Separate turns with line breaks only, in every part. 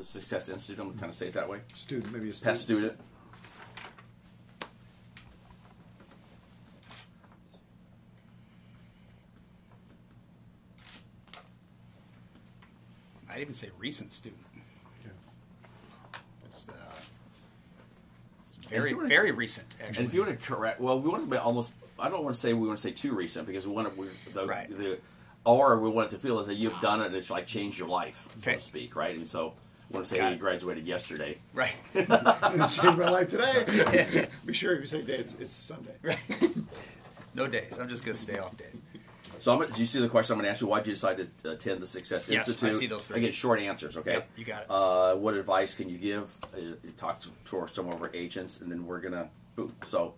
the Success Institute. I'm going to kind of say it that way.
Student, maybe a student.
Past student.
I'd even say recent student.
Yeah.
It's very recent, actually.
And if you want to correct, well, we want to be almost, I don't want to say we want to say too recent, because we want to,
Right.
or we want it to feel as though you've done it, it's like changed your life, so
Okay.
to speak, right? And so we want to say,
Got
hey, you
it.
graduated yesterday.
Right.
It's changed my life today. Be sure if you say day, it's Sunday.
Right. No days. I'm just going to stay off days.
So do you see the question I'm going to ask you? Why did you decide to attend the Success
Yes,
Institute?
I see those three.
Again, short answers, okay?
Yep, you got it.
What advice can you give? Talk to some of our agents, and then we're going to, so,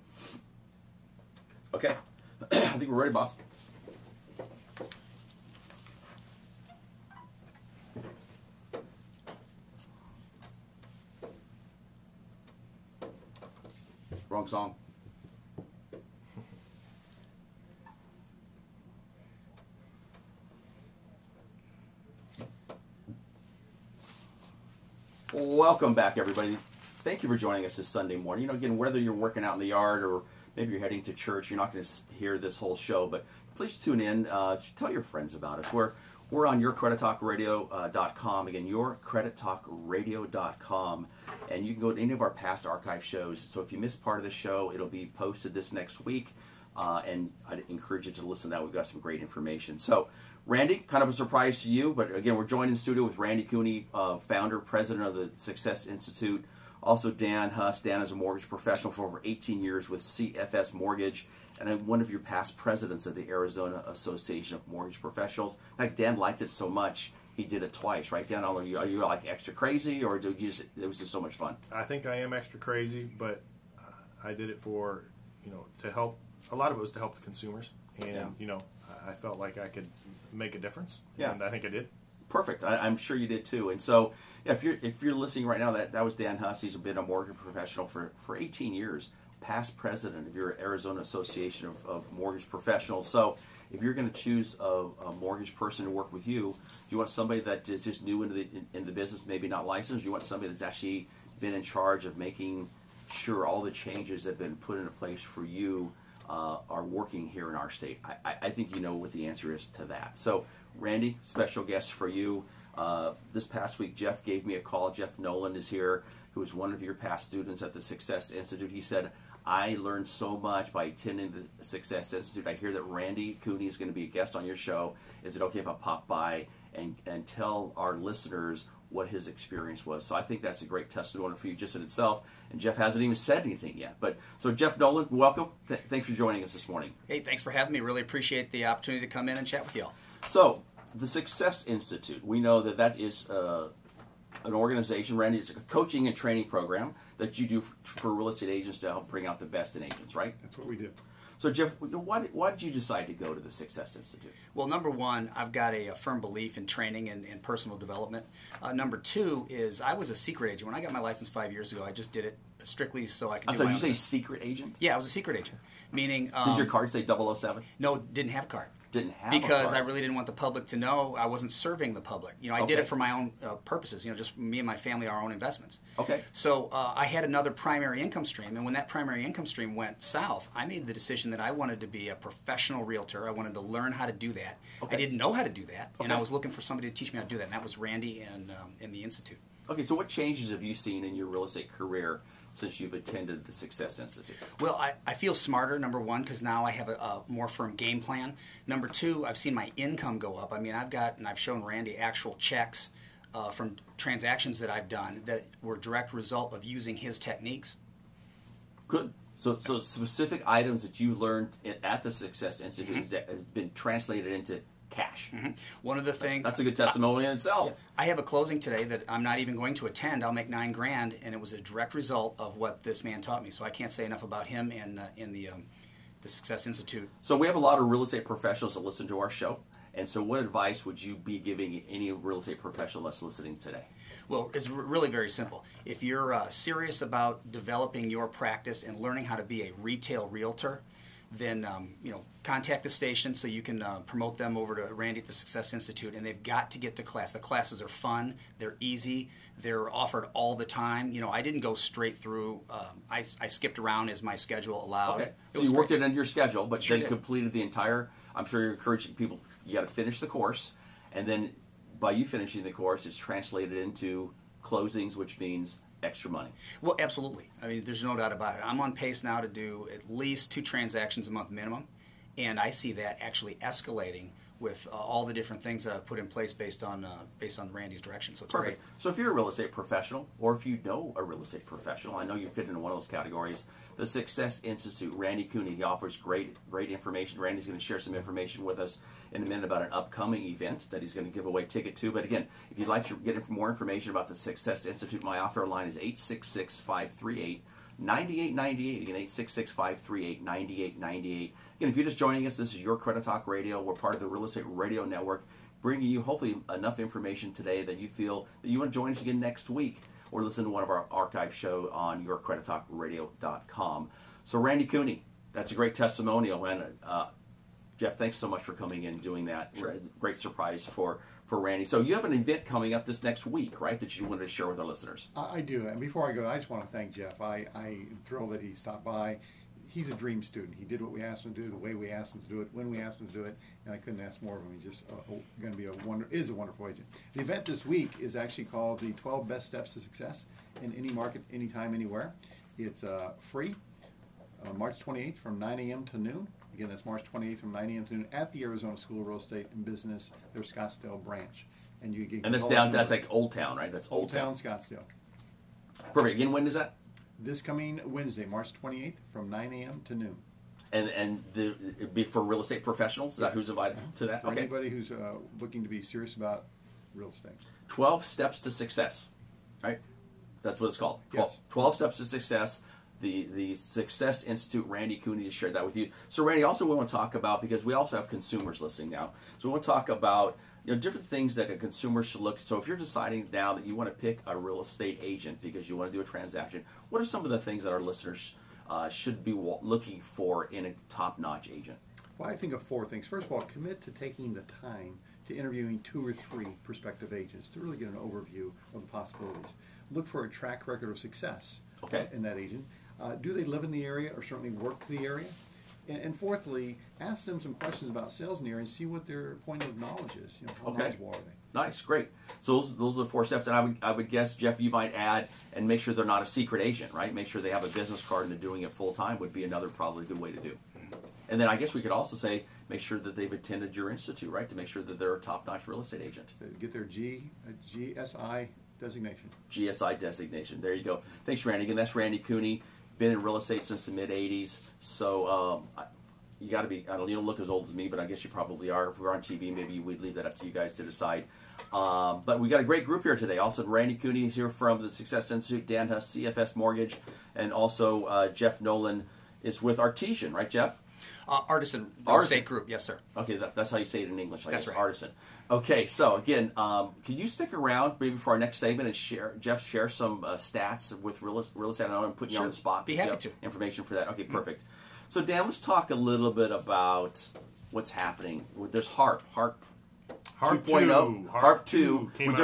okay. I think we're ready, boss. Wrong song. Welcome back, everybody. Thank you for joining us this Sunday morning. You know, again, whether you're working out in the yard or maybe you're heading to church, you're not going to hear this whole show, but please tune in. Tell your friends about us. We're on yourcredittalkradio.com. Again, yourcredittalkradio.com. And you can go to any of our past archive shows. So if you missed part of the show, it'll be posted this next week. And I'd encourage you to listen to that. We've got some great information. So, Randy, kind of a surprise to you, but again, we're joined in studio with Randy Cooney, founder, president of the Success Institute. Also, Dan Huss. Dan is a mortgage professional for over 18 years with CFS Mortgage, and one of your past presidents of the Arizona Association of Mortgage Professionals. In fact, Dan liked it so much, he did it twice, right? Dan, are you like extra crazy, or it was just so much fun?
I think I am extra crazy, but I did it for, to help. A lot of it was to help the consumers, and I felt like I could make a difference, and I think I did.
Perfect. I'm sure you did too. And so, if you're listening right now, that was Dan Huss. He's been a mortgage professional for 18 years, past president of your Arizona Association of Mortgage Professionals. So, if you're going to choose a mortgage person to work with you, do you want somebody that is just new into the business, maybe not licensed? Do you want somebody that's actually been in charge of making sure all the changes that have been put into place for you are working here in our state? I think you know what the answer is to that. So, Randy, special guest for you. This past week, Geoff gave me a call. Geoff Nowlin is here, who is one of your past students at the Success Institute. He said, I learned so much by attending the Success Institute. I hear that Randy Cooney is going to be a guest on your show. Is it okay if I pop by and tell our listeners what his experience was? So I think that's a great testimony for you just in itself. And Geoff hasn't even said anything yet. But so Geoff Nowlin, welcome. Thanks for joining us this morning.
Hey, thanks for having me. Really appreciate the opportunity to come in and chat with y'all.
So the Success Institute, we know that is an organization, Randy. It's a coaching and training program that you do for real estate agents to help bring out the best in agents, right?
That's what we do.
So, Geoff, why did you decide to go to the Success Institute?
Well, number one, I've got a firm belief in training and personal development. Number two is I was a secret agent. When I got my license 5 years ago, I just did it strictly so I could do my own
Did you say
business.
secret agent?
Yeah, I was a secret agent. Meaning...
did your card say 007?
No, didn't have a card.
Didn't have
because
a card.
I really didn't want the public to know I wasn't serving the public. I did it for my own purposes, just me and my family, our own investments.
Okay.
So I had another primary income stream, and when that primary income stream went south, I made the decision that I wanted to be a professional realtor. I wanted to learn how to do that.
Okay.
I didn't know how to do that, and
Okay.
I was looking for somebody to teach me how to do that, and that was Randy and the Institute.
Okay, so what changes have you seen in your real estate career since you've attended the Success Institute?
Well, I feel smarter, number one, because now I have a more firm game plan. Number two, I've seen my income go up. I mean, I've shown Randy actual checks from transactions that I've done that were a direct result of using his techniques.
Good. So specific items that you learned at the Success Institute that has been translated into cash.
One of the things...
That's a good testimony in itself.
I have a closing today that I'm not even going to attend. I'll make $9,000, and it was a direct result of what this man taught me. So I can't say enough about him and in the Success Institute.
So we have a lot of real estate professionals that listen to our show. And so what advice would you be giving any real estate professional that's listening today?
Well, it's really very simple. If you're serious about developing your practice and learning how to be a retail realtor, then contact the station so you can promote them over to Randy at the Success Institute, and they've got to get to class. The classes are fun, they're easy, they're offered all the time. I didn't go straight through. I skipped around as my schedule allowed.
Okay, so you worked it into your schedule, but
Sure
then
did.
completed the entire. I'm sure you're encouraging people. You got to finish the course, and then by you finishing the course, it's translated into closings, which means extra money.
Well, absolutely. I mean, there's no doubt about it. I'm on pace now to do at least 2 transactions a month minimum, and I see that actually escalating with all the different things that I've put in place based on Randy's direction. So it's
Perfect.
great.
So if you're a real estate professional, or if you know a real estate professional, I know you fit into one of those categories. The Success Institute, Randy Cooney, he offers great information. Randy's going to share some information with us in a minute about an upcoming event that he's going to give away a ticket to. But again, if you'd like to get more information about the Success Institute, my offer line is 866-538-9898. Again, 866-538-9898. Again, if you're just joining us, this is Your Credit Talk Radio. We're part of the Real Estate Radio Network, bringing you hopefully enough information today that you feel that you want to join us again next week, or listen to one of our archive show on yourcredittalkradio.com. So Randy Cooney, that's a great testimonial. And Geoff, thanks so much for coming in and doing that.
Sure.
Great surprise for Randy. So you have an event coming up this next week, right, that you wanted to share with our listeners?
I do. And before I go, I just want to thank Geoff. I'm thrilled that he stopped by. He's a dream student. He did what we asked him to do, the way we asked him to do it, when we asked him to do it, and I couldn't ask more of him. He's just going to be a wonderful agent. The event this week is actually called the 12 Best Steps to Success in any market, anytime, anywhere. It's free, March 28th from 9 a.m. to noon. Again, that's March 28th from 9 a.m. to noon at the Arizona School of Real Estate and Business, their Scottsdale branch. And you get
That's like Old Town, right? That's
Old Town, Scottsdale.
Perfect. Again, when is that?
This coming Wednesday, March 28th from 9 a.m. to noon.
And it'd be for real estate professionals? Is that who's invited to that?
For
Okay.
anybody who's looking to be serious about real estate.
12 Steps to Success, right? That's what it's called. 12 Steps to Success. The Success Institute, Randy Cooney just shared that with you. So Randy, also we want to talk about, because we also have consumers listening now, so we want to talk about different things that a consumer should look. So if you're deciding now that you want to pick a real estate agent because you want to do a transaction, what are some of the things that our listeners should be looking for in a top-notch agent?
Well, I think of 4 things. First of all, commit to taking the time to interviewing 2 or 3 prospective agents to really get an overview of the possibilities. Look for a track record of success in that agent. Do they live in the area or certainly work the area? And fourthly, ask them some questions about sales in the area and see what their point of knowledge is. How knowledgeable are they?
Nice, great. So those are the 4 steps, and I would guess, Geoff, you might add and make sure they're not a secret agent, right? Make sure they have a business card and they're doing it full time would be another probably good way to do. And then I guess we could also say make sure that they've attended your institute, right? To make sure that they're a top-notch real estate agent.
Get their GSI designation.
GSI designation. There you go. Thanks, Randy. Again, that's Randy Cooney. Been in real estate since the mid-'80s. So you got to be, you don't look as old as me, but I guess you probably are. If we were on TV, maybe we'd leave that up to you guys to decide. But we got a great group here today. Also, Randy Cooney is here from the Success Institute, Dan Huss, CFS Mortgage, and also Geoff Nowlin is with Artesian, right, Geoff?
Artisan Real Estate Group, yes, sir.
Okay, that's how you say it in English.
That's right.
Artisan. Okay, so again, can you stick around maybe for our next segment and share some stats with real estate? I know I'm putting you on the spot.
Be happy to.
Information for that. Okay, perfect. So Dan, let's talk a little bit about what's happening. There's HARP 2.0, HARP 2. Was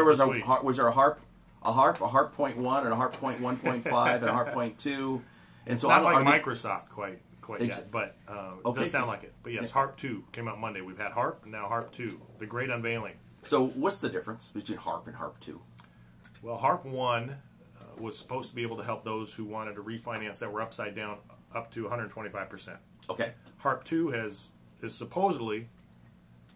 there a HARP 0.1, and a HARP 0.1.5, and a HARP 0.2? And so
not like Microsoft quite yet, but it does sound like it. But yes, HARP 2 came out Monday. We've had HARP, and now HARP 2, the great unveiling.
So what's the difference between HARP and HARP 2?
Well, HARP 1 was supposed to be able to help those who wanted to refinance that were upside down up to 125%.
Okay.
HARP 2 is supposedly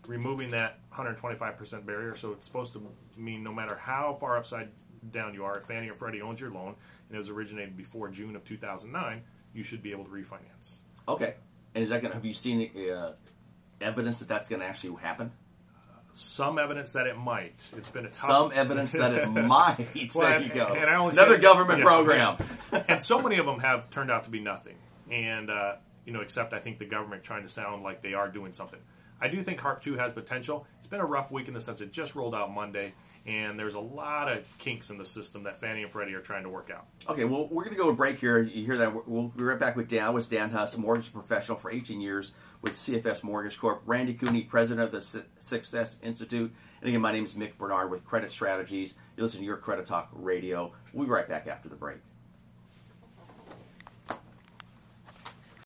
removing that 125% barrier, so it's supposed to mean no matter how far upside down you are, if Fannie or Freddie owns your loan and it was originated before June of 2009, you should be able to refinance.
Okay. And is that going? Have you seen evidence that that's going to actually happen?
Some evidence that it might. It's been a tough...
Some evidence that it might.
Well,
there you go.
And I only
Another government program.
And so many of them have turned out to be nothing. And, except I think the government trying to sound like they are doing something. I do think HARP 2 has potential. It's been a rough week in the sense it just rolled out Monday. and there's a lot of kinks in the system that Fannie and Freddie are trying to work out.
Okay, well, we're going to go to a break here. You hear that? We'll be right back with Dan. I was Dan Huss, a mortgage professional for 18 years with CFS Mortgage Corp. Randy Cooney, president of the Success Institute. And again, my name is Mick Bernard with Credit Strategies. You listen to Your Credit Talk Radio. We'll be right back after the break.